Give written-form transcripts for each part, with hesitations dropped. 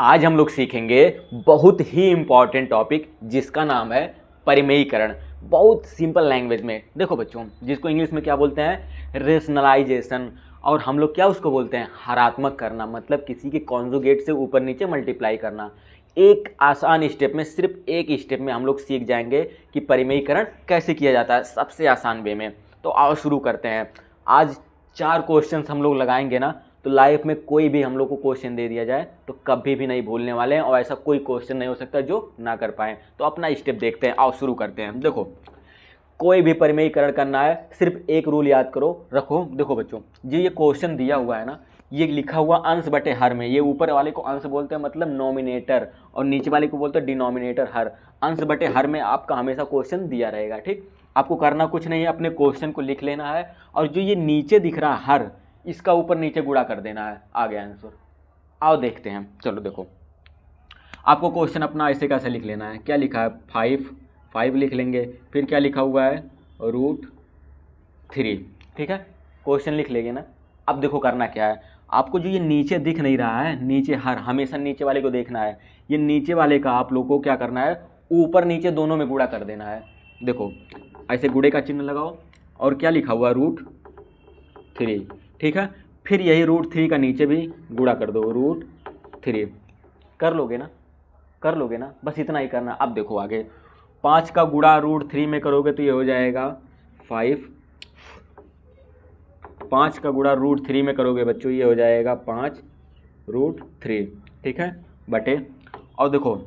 आज हम लोग सीखेंगे बहुत ही इम्पॉर्टेंट टॉपिक जिसका नाम है परिमेयीकरण। बहुत सिंपल लैंग्वेज में। देखो बच्चों, जिसको इंग्लिश में क्या बोलते हैं, रेशनलाइजेशन, और हम लोग क्या उसको बोलते हैं, हरात्मक करना, मतलब किसी के कॉन्जुगेट से ऊपर नीचे मल्टीप्लाई करना। एक आसान स्टेप में, सिर्फ एक स्टेप में हम लोग सीख जाएंगे कि परिमेयीकरण कैसे किया जाता है सबसे आसान वे में। तो आओ शुरू करते हैं। आज 4 क्वेश्चंस हम लोग लगाएंगे ना, तो लाइफ में कोई भी हम लोग को क्वेश्चन दे दिया जाए तो कभी भी नहीं भूलने वाले हैं, और ऐसा कोई क्वेश्चन नहीं हो सकता जो ना कर पाएँ। तो अपना स्टेप देखते हैं, आओ शुरू करते हैं। देखो, कोई भी परिमेयीकरण करना है, सिर्फ एक रूल याद करो रखो। देखो बच्चों, ये क्वेश्चन दिया हुआ है ना, ये लिखा हुआ अंश बटे हर में, ये ऊपर वाले को अंश बोलते हैं मतलब नॉमिनेटर, और नीचे वाले को बोलते हैं डिनोमिनेटर हर। अंश बटे हर में आपका हमेशा क्वेश्चन दिया रहेगा। ठीक, आपको करना कुछ नहीं है, अपने क्वेश्चन को लिख लेना है, और जो ये नीचे दिख रहा है हर, इसका ऊपर नीचे गुणा कर देना है, आ गया आंसर। आओ देखते हैं। चलो देखो, आपको क्वेश्चन अपना ऐसे कैसे लिख लेना है, क्या लिखा है, 5 लिख लेंगे, फिर क्या लिखा हुआ है, √3। ठीक है, क्वेश्चन लिख लेंगे ना। अब देखो करना क्या है, आपको जो ये नीचे दिख नहीं रहा है, नीचे हर, हमेशा नीचे वाले को देखना है। ये नीचे वाले का आप लोग को क्या करना है, ऊपर नीचे दोनों में गुणा कर देना है। देखो ऐसे गुणे का चिन्ह लगाओ, और क्या लिखा हुआ, √3। ठीक है, फिर यही √3 का नीचे भी गुणा कर दो, √3। कर लोगे ना, कर लोगे ना, बस इतना ही करना। अब देखो आगे, 5 का गुणा √3 में करोगे तो ये हो जाएगा 5। 5 का गुणा √3 में करोगे बच्चों, ये हो जाएगा 5√3। ठीक है, बटे, और देखो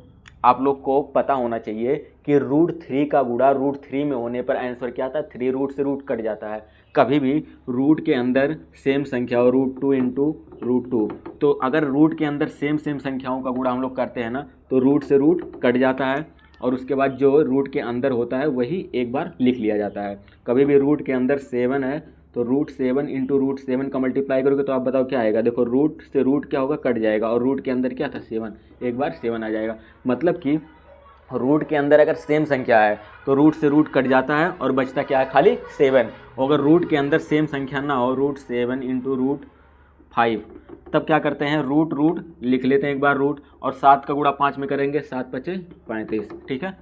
आप लोग को पता होना चाहिए कि √3 का गुणा √3 में होने पर आंसर क्या आता है, 3 रूट से रूट कट जाता है। कभी भी रूट के अंदर सेम संख्या हो, √2 इंटू √2, तो अगर रूट के अंदर सेम संख्याओं का गुणा हम लोग करते हैं ना, तो रूट से रूट कट जाता है, और उसके बाद जो रूट के अंदर होता है वही एक बार लिख लिया जाता है। कभी भी रूट के अंदर 7 है तो √7 इंटू √7 का मल्टीप्लाई करोगे तो आप बताओ क्या आएगा। देखो रूट से रूट क्या होगा, कट जाएगा, और रूट के अंदर क्या था, 7, एक बार 7 आ जाएगा। मतलब कि रूट के अंदर अगर सेम संख्या है तो रूट से रूट कट जाता है और बचता क्या है, खाली 7। अगर रूट के अंदर सेम संख्या ना हो, √7 इंटू √5, तब क्या करते हैं, रूट लिख लेते हैं एक बार रूट, और 7 का गुणा 5 में करेंगे, 7 5 35। ठीक है,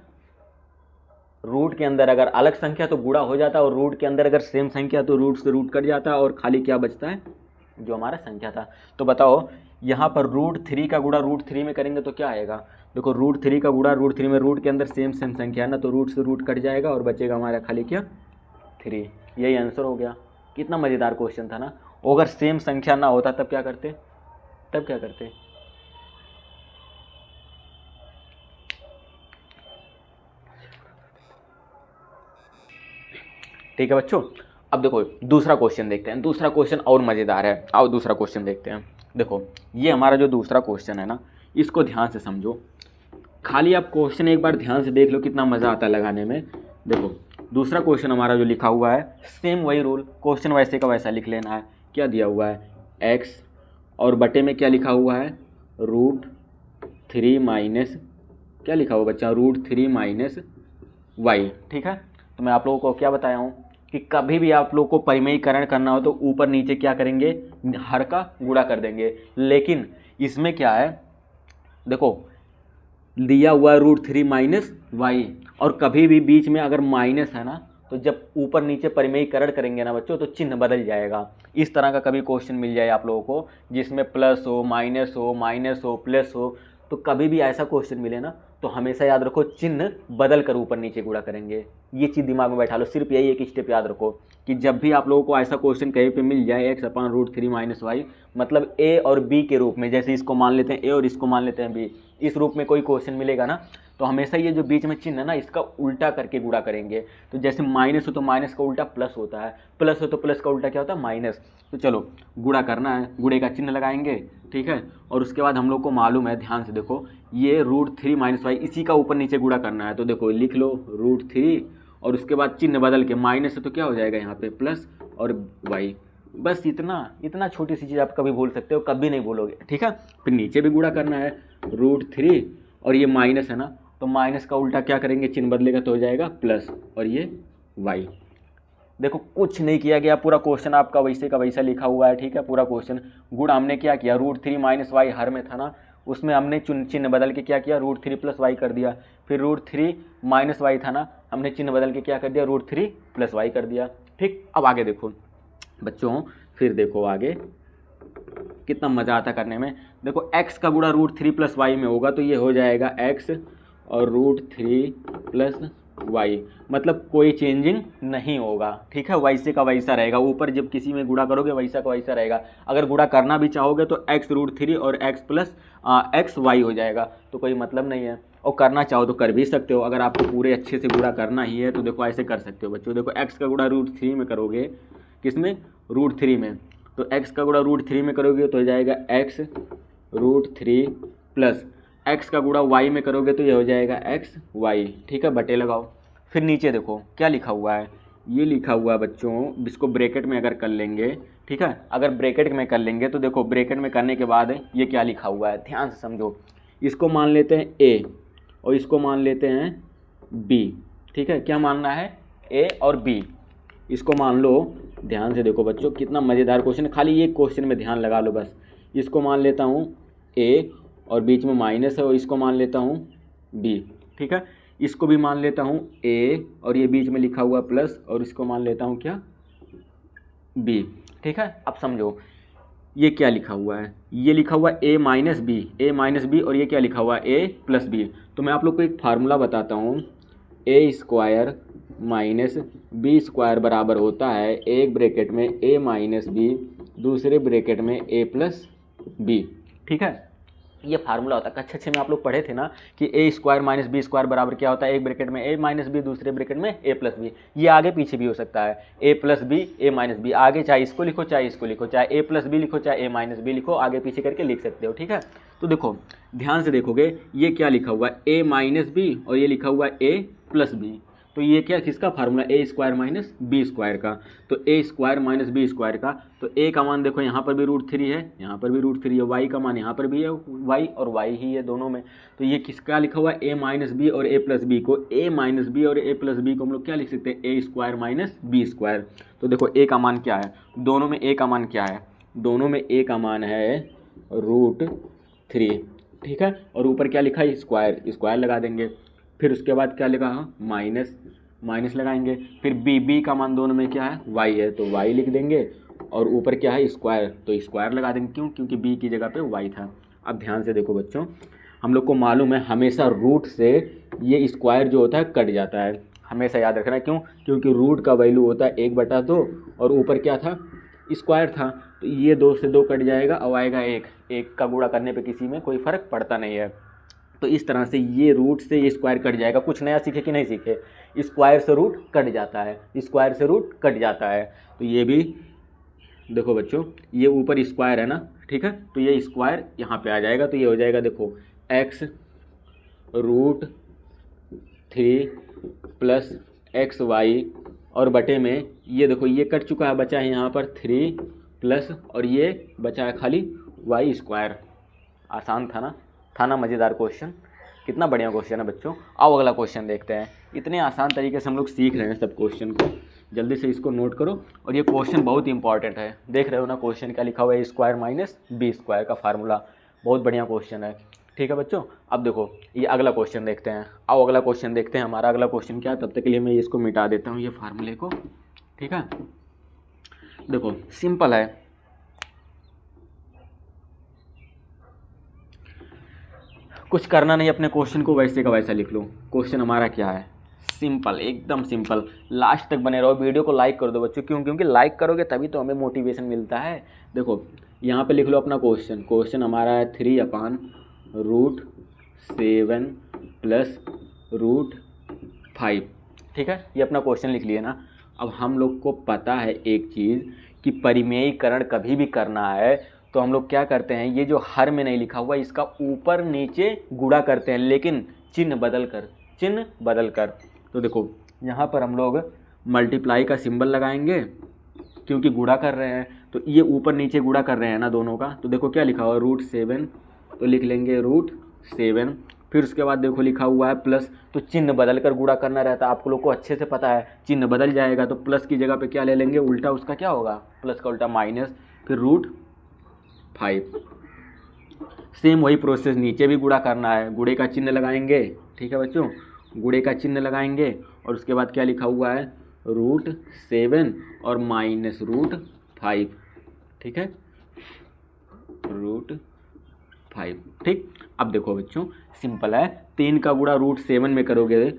रूट के अंदर अगर अलग संख्या तो गुणा हो जाता है, और रूट के अंदर अगर सेम संख्या तो रूट से रूट कट जाता है, और खाली क्या बचता है, जो हमारा संख्या था। तो बताओ यहाँ पर √3 का गुणा √3 में करेंगे तो क्या आएगा। देखो √3 का गुणा √3 में, रूट के अंदर सेम संख्या है ना, तो रूट से रूट कट जाएगा और बचेगा हमारा खाली क्या, 3। यही आंसर हो गया। कितना मज़ेदार क्वेश्चन था ना। अगर सेम संख्या ना होता तब क्या करते, तब क्या करते। ठीक है बच्चों, अब देखो दूसरा क्वेश्चन देखते हैं। दूसरा क्वेश्चन और मज़ेदार है, आओ दूसरा क्वेश्चन देखते हैं। देखो ये हमारा जो दूसरा क्वेश्चन है ना, इसको ध्यान से समझो। खाली आप क्वेश्चन एक बार ध्यान से देख लो, कितना मज़ा आता है लगाने में। देखो दूसरा क्वेश्चन हमारा जो लिखा हुआ है, सेम वही रूल, क्वेश्चन वैसे का वैसा लिख लेना है। क्या दिया हुआ है, x, और बटे में क्या लिखा हुआ है, √3 माइनस, क्या लिखा हुआ बच्चा, √3 माइनस y। ठीक है, तो मैं आप लोगों को क्या बताया हूँ कि कभी भी आप लोग को परिमेयीकरण करना हो तो ऊपर नीचे क्या करेंगे, हर का गुणा कर देंगे। लेकिन इसमें क्या है, देखो दिया हुआ √3 माइनस वाई, और कभी भी बीच में अगर माइनस है ना, तो जब ऊपर नीचे परिमेयीकरण करेंगे ना बच्चों, तो चिन्ह बदल जाएगा। इस तरह का कभी क्वेश्चन मिल जाए आप लोगों को जिसमें प्लस हो, माइनस हो, प्लस हो, तो कभी भी ऐसा क्वेश्चन मिले ना, तो हमेशा याद रखो चिन्ह बदल कर ऊपर नीचे गुणा करेंगे। ये चीज़ दिमाग में बैठा लो, सिर्फ यही एक स्टेप याद रखो कि जब भी आप लोगों को ऐसा क्वेश्चन कहीं पे मिल जाए, x/√3 माइनस वाई, मतलब a और b के रूप में, जैसे इसको मान लेते हैं a और इसको मान लेते हैं b, इस रूप में कोई क्वेश्चन मिलेगा ना, तो हमेशा ये जो बीच में चिन्ह है ना, इसका उल्टा करके गुणा करेंगे। तो जैसे माइनस हो तो माइनस का उल्टा प्लस होता है, प्लस हो तो प्लस का उल्टा क्या होता है, माइनस। तो चलो गुणा करना है, गुणे का चिन्ह लगाएंगे। ठीक है, और उसके बाद हम लोग को मालूम है, ध्यान से देखो, ये √3 माइनस वाई, इसी का ऊपर नीचे गुणा करना है। तो देखो लिख लो √3, और उसके बाद चिन्ह बदल के माइनस है तो क्या हो जाएगा यहाँ पे, प्लस और वाई। बस इतना छोटी सी चीज़ आप कभी भूल सकते हो, कभी नहीं भूलोगे। ठीक है, फिर नीचे भी गुणा करना है, √3, और ये माइनस है ना, तो माइनस का उल्टा क्या करेंगे, चिन्ह बदलेगा तो हो जाएगा प्लस, और ये वाई। देखो कुछ नहीं किया गया, पूरा क्वेश्चन आपका वैसे का वैसा लिखा हुआ है। ठीक है, पूरा क्वेश्चन गुणा हमने क्या किया, √3 माइनस वाई हर में था ना, उसमें हमने चिन्ह बदल के क्या किया, √3 + y कर दिया। फिर √3 - y था ना, हमने चिन्ह बदल के क्या कर दिया, √3 + y कर दिया। ठीक, अब आगे देखो बच्चों, फिर देखो आगे कितना मज़ा आता करने में। देखो x का गुणा √3 + y में होगा तो ये हो जाएगा x और √3 + y, मतलब कोई चेंजिंग नहीं होगा। ठीक है, वैसे का वैसा रहेगा, ऊपर जब किसी में गुणा करोगे वैसा का वैसा रहेगा। अगर गुणा करना भी चाहोगे तो x √3 और x + x y हो जाएगा, तो कोई मतलब नहीं है। और करना चाहो तो कर भी सकते हो, अगर आपको पूरे अच्छे से गुणा करना ही है तो देखो ऐसे कर सकते हो बच्चों। देखो x का गुणा √3 में करोगे, किसमें, √3 में, तो x का गुणा √3 में करोगे तो हो जाएगा x √3 प्लस x का गुणा y में करोगे तो ये हो जाएगा x y। ठीक है, बटे लगाओ। फिर नीचे देखो क्या लिखा हुआ है, ये लिखा हुआ है बच्चों, इसको ब्रैकेट में अगर कर लेंगे, ठीक है, अगर ब्रैकेट में कर लेंगे तो देखो ब्रैकेट में करने के बाद ये क्या लिखा हुआ है, ध्यान से समझो। इसको मान लेते हैं a और इसको मान लेते हैं b। ठीक है, क्या मानना है, a और b, इसको मान लो। ध्यान से देखो बच्चों, कितना मज़ेदार क्वेश्चन है, खाली ये क्वेश्चन में ध्यान लगा लो बस। इसको मान लेता हूँ a और बीच में माइनस है, और इसको मान लेता हूँ b। ठीक है, इसको भी मान लेता हूँ a और ये बीच में लिखा हुआ प्लस, और इसको मान लेता हूँ क्या, b। ठीक है, अब समझो ये क्या लिखा हुआ है, ये लिखा हुआ a - b, और ये क्या लिखा हुआ है, a + b। तो मैं आप लोग को एक फार्मूला बताता हूँ, a² - b² बराबर होता है एक ब्रैकेट में a - b, दूसरे ब्रैकेट में a + b। ठीक है, ये फार्मूला होता है। कक्षा 6 में आप लोग पढ़े थे ना कि a² - b² बराबर क्या होता है, एक ब्रैकेट में a - b, दूसरे ब्रैकेट में a + b। ये आगे पीछे भी हो सकता है, a + b, a - b, आगे चाहे इसको लिखो चाहे इसको लिखो, चाहे a + b लिखो चाहे a - b लिखो, आगे पीछे करके लिख सकते हो। ठीक है, तो देखो ध्यान से देखोगे ये क्या लिखा हुआ है, a - b, और ये लिखा हुआ है a + b। तो ये क्या, किसका फार्मूला, a² - b² का। तो a² - b² का, तो a का मान देखो यहाँ पर भी √3 है, यहाँ पर भी √3 है, y का मान यहाँ पर भी है y, और y ही है दोनों में। तो ये किसका लिखा हुआ है, a - b और a + b को, a - b और a + b को हम लोग क्या लिख सकते हैं, a² - b²। तो देखो a का मान क्या है, दोनों में a का मान क्या है, दोनों में a का मान है √3। ठीक है, और ऊपर क्या लिखा है, स्क्वायर लगा देंगे। फिर उसके बाद क्या लिखा, माइनस लगाएंगे। फिर b का मान दोनों में क्या है, y है, तो y लिख देंगे, और ऊपर क्या है, स्क्वायर, तो स्क्वायर लगा देंगे। क्यों, क्योंकि b की जगह पे y था। अब ध्यान से देखो बच्चों, हम लोग को मालूम है हमेशा रूट से ये स्क्वायर जो होता है कट जाता है, हमेशा याद रखना। क्यों, क्योंकि रूट का वैल्यू होता है 1/2, और ऊपर क्या था, स्क्वायर था, तो ये 2 से 2 कट जाएगा और आएगा 1 का गुणा करने पे किसी में कोई फ़र्क पड़ता नहीं है। तो इस तरह से ये रूट से ये स्क्वायर कट जाएगा। कुछ नया सीखे कि नहीं सीखे, स्क्वायर से रूट कट जाता है, स्क्वायर से रूट कट जाता है। तो ये भी देखो बच्चों, ये ऊपर स्क्वायर है ना, ठीक है, तो ये स्क्वायर यहाँ पे आ जाएगा, तो ये हो जाएगा देखो x √3 + xy, और बटे में ये देखो ये कट चुका है, बचा है यहाँ पर 3 प्लस, और ये बचा है खाली y²। आसान था ना, मज़ेदार क्वेश्चन, कितना बढ़िया क्वेश्चन है बच्चों। आओ अगला क्वेश्चन देखते हैं। इतने आसान तरीके से हम लोग सीख रहे हैं सब क्वेश्चन को, जल्दी से इसको नोट करो। और ये क्वेश्चन बहुत इंपॉर्टेंट है, देख रहे हो ना क्वेश्चन क्या लिखा हुआ है, a² - b² का फार्मूला, बहुत बढ़िया क्वेश्चन है। ठीक है बच्चों, अब देखो ये अगला क्वेश्चन देखते हैं। आओ अगला क्वेश्चन देखते हैं, हमारा अगला क्वेश्चन क्या है। तब तक के लिए मैं इसको मिटा देता हूँ, ये फार्मूले को। ठीक है, देखो सिंपल है, कुछ करना नहीं, अपने क्वेश्चन को वैसे का वैसा लिख लो। क्वेश्चन हमारा क्या है, सिंपल, एकदम सिंपल। लास्ट तक बने रहो, वीडियो को लाइक कर दो बच्चों। क्यों, क्योंकि लाइक करोगे तभी तो हमें मोटिवेशन मिलता है। देखो यहाँ पे लिख लो अपना क्वेश्चन हमारा है 3/√7 + √5। ठीक है, ये अपना क्वेश्चन लिख लिए ना। अब हम लोग को पता है एक चीज़ कि परिमेयीकरण कभी भी करना है तो हम लोग क्या करते हैं, ये जो हर में नहीं लिखा हुआ इसका ऊपर नीचे गुणा करते हैं, लेकिन चिन्ह बदल कर। तो देखो यहाँ पर हम लोग मल्टीप्लाई का सिंबल लगाएंगे, क्योंकि गुणा कर रहे हैं, तो ये ऊपर नीचे गुणा कर रहे हैं ना दोनों का। तो देखो क्या लिखा हुआ है, √7, तो लिख लेंगे √7। फिर उसके बाद देखो लिखा हुआ है प्लस, तो चिन्ह बदल कर गुणा करना रहता है, आप लोग को अच्छे से पता है। चिन्ह बदल जाएगा तो प्लस की जगह पे क्या ले लेंगे, उल्टा उसका क्या होगा, प्लस का उल्टा माइनस, फिर √5। सेम वही प्रोसेस नीचे भी गुणा करना है, गुणे का चिन्ह लगाएंगे, ठीक है बच्चों, गुणे का चिन्ह लगाएंगे और उसके बाद क्या लिखा हुआ है, √7 और -√5, ठीक है, √5, ठीक। अब देखो बच्चों सिंपल है, 3 का गुणा √7 में करोगे,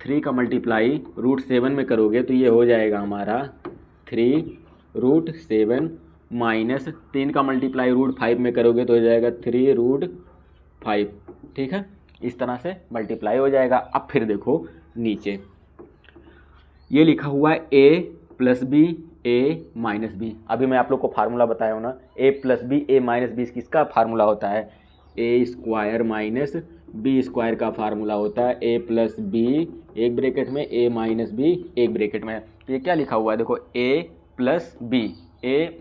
3 का मल्टीप्लाई √7 में करोगे तो ये हो जाएगा हमारा 3√7 माइनस 3 का मल्टीप्लाई √5 में करोगे तो हो जाएगा 3√5, ठीक है, इस तरह से मल्टीप्लाई हो जाएगा। अब फिर देखो नीचे ये लिखा हुआ है a + b a - b। अभी मैं आप लोग को फार्मूला बताया हूँ ना, a + b a - b किसका फार्मूला होता है, a² - b² का फार्मूला होता है, a + b एक ब्रैकेट में a - b एक ब्रैकेट में। तो ये क्या लिखा हुआ है देखो, a + b a -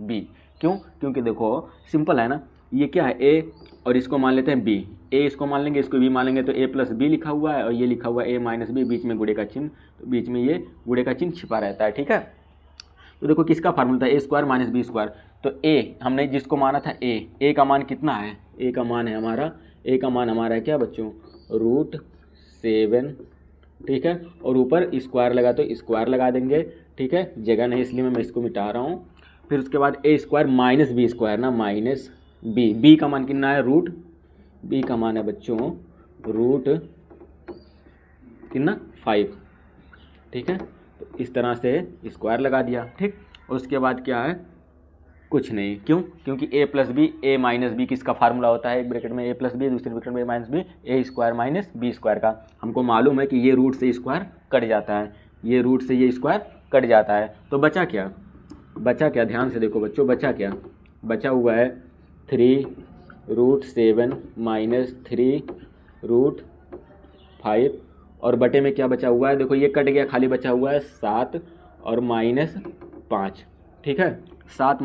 b, क्यों, क्योंकि देखो सिंपल है ना, ये क्या है a और इसको मान लेते हैं b, a इसको मान लेंगे, इसको b मान लेंगे, तो a + b लिखा हुआ है और ये लिखा हुआ है a - b, बीच में गुणे का चिन्ह, तो बीच में ये गुणे का चिन्ह छिपा रहता है, ठीक है। तो देखो किसका फार्मूला था, a² - b², तो a हमने जिसको माना था a का मान कितना है, a का मान हमारा है क्या बच्चों, √7, ठीक है, और ऊपर स्क्वायर लगा तो स्क्वायर लगा देंगे, ठीक है, जगह नहीं इसलिए मैं इसको मिटा रहा हूँ। फिर उसके बाद a² - b² ना, माइनस b का मान कितना है, b का मान है बच्चों √5, ठीक है, तो इस तरह से स्क्वायर लगा दिया, ठीक। और उसके बाद क्या है, कुछ नहीं, क्यों, क्योंकि a + b a - b किसका फार्मूला होता है, एक ब्रैकेट में a + b दूसरे ब्रैकेट में a - b, a² - b² का। हमको मालूम है कि ये रूट से स्क्वायर कट जाता है, ये रूट से ये स्क्वायर कट जाता है, तो बचा क्या, ध्यान से देखो बच्चों, बचा हुआ है 3√7 माइनस 3√5 और बटे में क्या बचा हुआ है, देखो ये कट गया, खाली बचा हुआ है 7 और -5, ठीक है, 7 -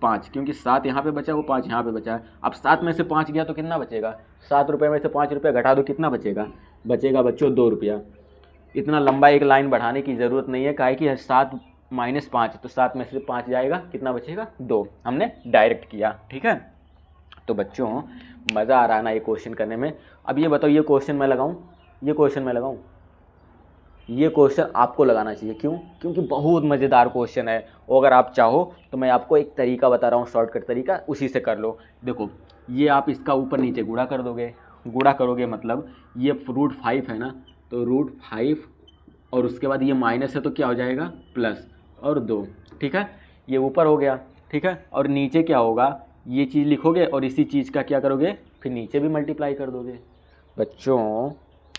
5, क्योंकि 7 यहाँ पे बचा, वो 5 यहाँ पे बचा है। अब 7 में से 5 गया तो कितना बचेगा, 7 रुपये में से 5 रुपये घटा दो, कितना बचेगा बच्चों 2 रुपया। इतना लंबा एक लाइन बढ़ाने की ज़रूरत नहीं है, काहे कि 7 - 5, तो 7 में से 5 जाएगा, कितना बचेगा 2, हमने डायरेक्ट किया, ठीक है। तो बच्चों मज़ा आ रहा है ना ये क्वेश्चन करने में। अब ये बताओ, ये क्वेश्चन मैं लगाऊं, ये क्वेश्चन आपको लगाना चाहिए, क्यों, क्योंकि बहुत मज़ेदार क्वेश्चन है, और अगर आप चाहो तो मैं आपको एक तरीका बता रहा हूँ, शॉर्टकट तरीका, उसी से कर लो। देखो ये आप इसका ऊपर नीचे गुणा कर दोगे, गुणा करोगे मतलब ये √5 है ना, तो √5 और उसके बाद ये माइनस है तो क्या हो जाएगा, प्लस और 2, ठीक है, ये ऊपर हो गया, ठीक है, और नीचे क्या होगा, ये चीज़ लिखोगे और इसी चीज़ का क्या करोगे, फिर नीचे भी मल्टीप्लाई कर दोगे। बच्चों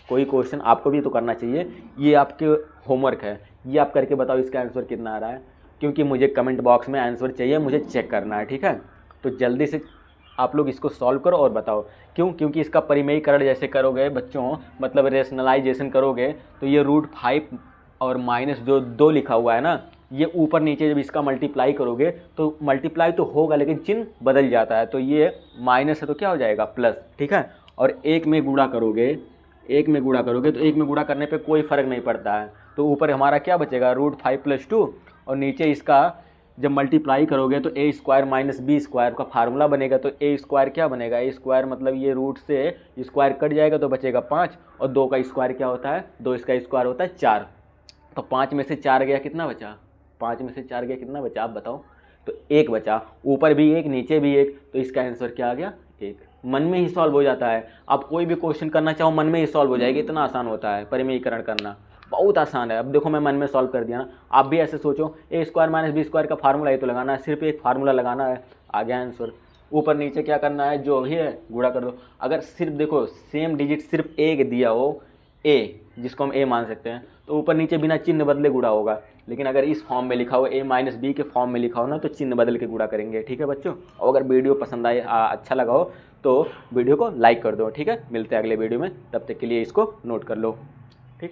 कोई क्वेश्चन आपको भी तो करना चाहिए, ये आपके होमवर्क है, ये आप करके बताओ इसका आंसर कितना आ रहा है, क्योंकि मुझे कमेंट बॉक्स में आंसर चाहिए, मुझे चेक करना है, ठीक है। तो जल्दी से आप लोग इसको सॉल्व करो और बताओ, क्यों, क्योंकि इसका परिमेयीकरण जैसे करोगे बच्चों, मतलब रेशनलाइजेशन करोगे, तो ये √5 और माइनस जो 2 लिखा हुआ है ना, ये ऊपर नीचे जब इसका मल्टीप्लाई करोगे तो मल्टीप्लाई तो होगा लेकिन चिन्ह बदल जाता है, तो ये माइनस है तो क्या हो जाएगा, प्लस, ठीक है। और एक में गुणा करोगे तो एक में गुणा करने पे कोई फ़र्क नहीं पड़ता है, तो ऊपर हमारा क्या बचेगा, √5 + 2, और नीचे इसका जब मल्टीप्लाई करोगे तो a² - b² का फार्मूला बनेगा, तो a² क्या बनेगा, a² मतलब ये रूट से स्क्वायर कट जाएगा तो बचेगा 5, और 2 का स्क्वायर क्या होता है, 2 इसका स्क्वायर होता है 4, तो 5 में से 4 गया, कितना बचा, 5 में से 4 गया, कितना बचा आप बताओ, तो 1 बचा, ऊपर भी 1 नीचे भी 1, तो इसका आंसर क्या आ गया, 1। मन में ही सॉल्व हो जाता है, आप कोई भी क्वेश्चन करना चाहो मन में ही सॉल्व हो जाएगी, इतना आसान होता है परिमेयीकरण करना, बहुत आसान है। अब देखो मैं मन में सॉल्व कर दिया ना, आप भी ऐसे सोचो, a² - b² का फार्मूला ये तो लगाना है, सिर्फ एक फार्मूला लगाना है, आ गया आंसर। ऊपर नीचे क्या करना है, जो भी है गुणा कर दो। अगर सिर्फ देखो सेम डिजिट सिर्फ एक दिया हो, a जिसको हम a मान सकते हैं, तो ऊपर नीचे बिना चिन्ह बदले गुणा होगा, लेकिन अगर इस फॉर्म में लिखा हो a - b के फॉर्म में लिखा हो ना, तो चिन्ह बदल के गुणा करेंगे, ठीक है बच्चों। और अगर वीडियो पसंद आए, अच्छा लगा हो तो वीडियो को लाइक कर दो, ठीक है। मिलते हैं अगले वीडियो में, तब तक के लिए इसको नोट कर लो, ठीक।